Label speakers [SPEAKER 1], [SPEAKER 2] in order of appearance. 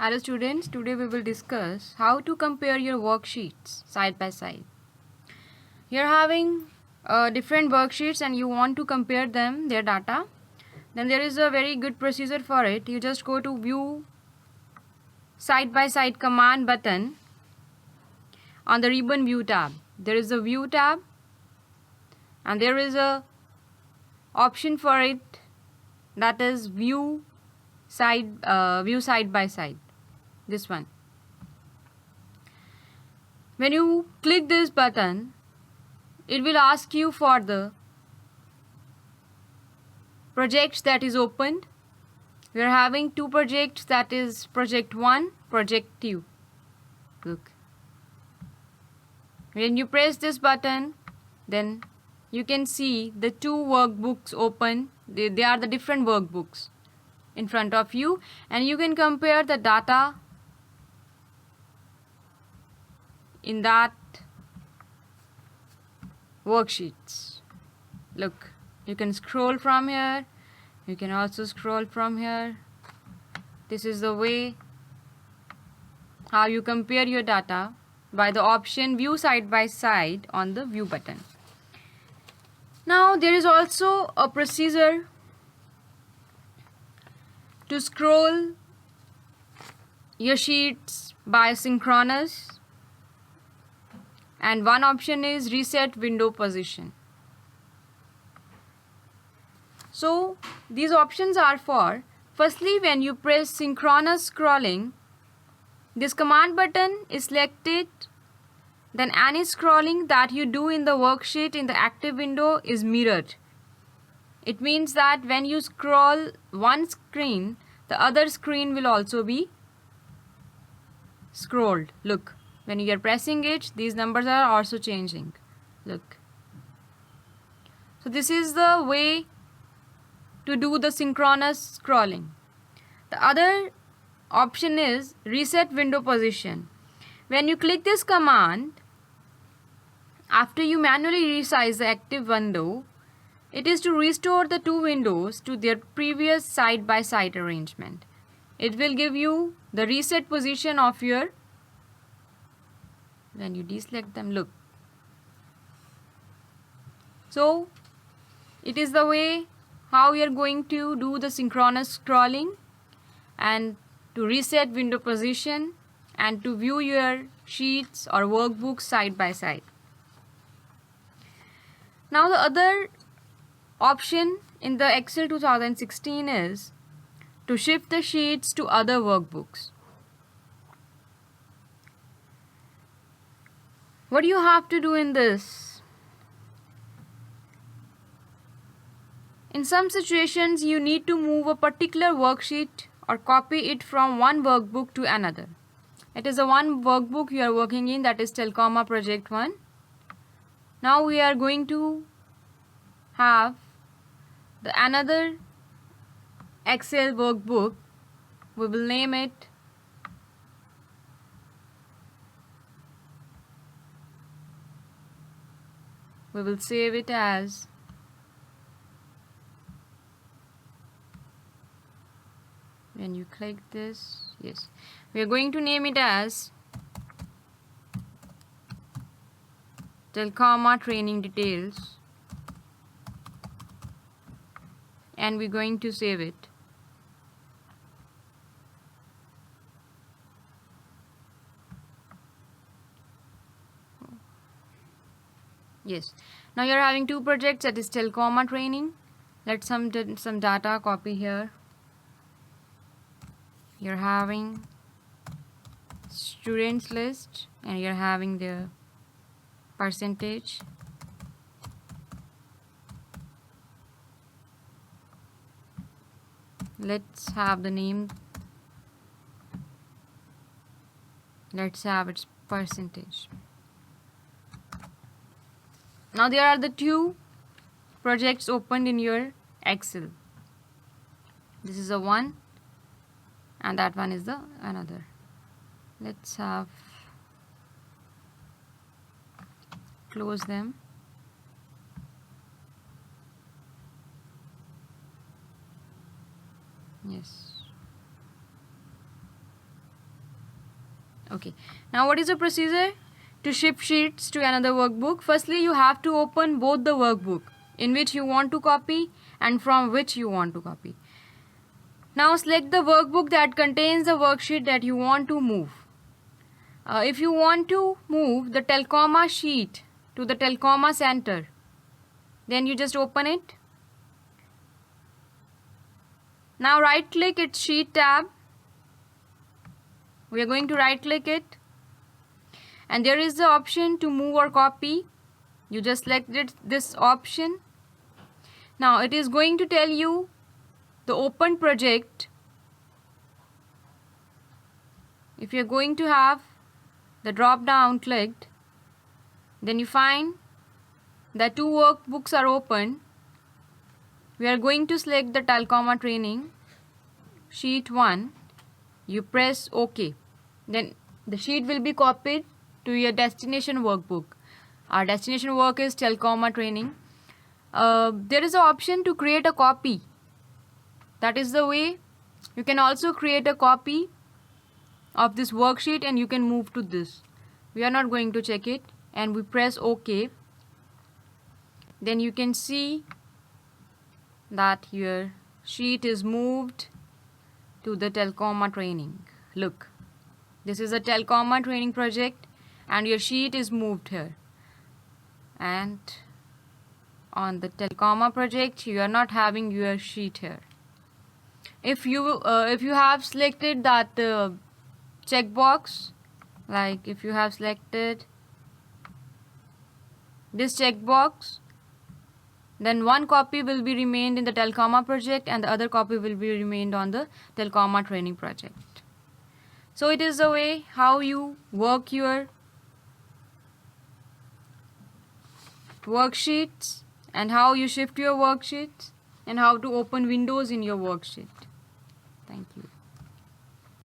[SPEAKER 1] Hello students, today we will discuss how to compare your worksheets side by side. You're having different worksheets and you want to compare them, their data. Then there is a very good procedure for it. You just go to view side by side command button on the ribbon view tab. There is a view tab and there is a option for it, that is view side by side. This one. When you click this button, it will ask you for the projects that is opened. We are having two projects, that is project 1, project 2. Look. When you press this button, then you can see the two workbooks open. They are the different workbooks in front of you, and you can compare the data in that worksheets. Look, you can scroll from here, you can also scroll from here. This is the way how you compare your data by the option view side by side on the view button. Now there is also a procedure to scroll your sheets by synchronous, and one option is reset window position. So these options are for, firstly, when you press synchronous scrolling, this command button is selected, then any scrolling that you do in the worksheet in the active window is mirrored. It means that when you scroll one screen, the other screen will also be scrolled. Look, when you are pressing it, these numbers are also changing. Look. So this is the way to do the synchronous scrolling. The other option is reset window position. When you click this command, after you manually resize the active window, it is to restore the two windows to their previous side-by-side arrangement. It will give you the reset position of your, when you deselect them, look. So it is the way how you are going to do the synchronous scrolling and to reset window position and to view your sheets or workbooks side by side. Now the other option in the Excel 2016 is to shift the sheets to other workbooks. What do you have to do in this? In some situations, you need to move a particular worksheet or copy it from one workbook to another. It is a one workbook you are working in, that is Telcoma Project 1. Now we are going to have the another Excel workbook. We will name it we will save it as when you click this, yes, we are going to name it as Telcoma training details, and we're going to save it. Yes, now you're having two projects, that is Telcoma training. Let's some data copy here. You're having students list and you're having the percentage. Let's have the name. Let's have its percentage. Now there are the two projects opened in your Excel. This is a one and that one is the another. Let's have close them. Yes. Okay. Now what is the procedure to shift sheets to another workbook? Firstly, you have to open both the workbook in which you want to copy and from which you want to copy. Now select the workbook that contains the worksheet that you want to move. If you want to move the Telcoma sheet to the Telcoma center, then you just open it. Now right click its sheet tab. We are going to right click it, and there is the option to move or copy. You just selected this option. Now it is going to tell you the open project. If you are going to have the drop down clicked, then you find that two workbooks are open. We are going to select the Telcoma training sheet 1. You press OK. Then the sheet will be copied to your destination workbook. Our destination work is Telcoma training. There is an option to create a copy. That is the way you can also create a copy of this worksheet and you can move to this. We are not going to check it, and we press OK. Then you can see that your sheet is moved to the Telcoma training. Look, this is a Telcoma training project and your sheet is moved here. And on the Telcoma project, you are not having your sheet here. If you have selected that checkbox, like if you have selected this checkbox, then one copy will be remained in the Telcoma project and the other copy will be remained on the Telcoma training project. So it is the way how you work your worksheets and how you shift your worksheets and how to open windows in your worksheet. Thank you.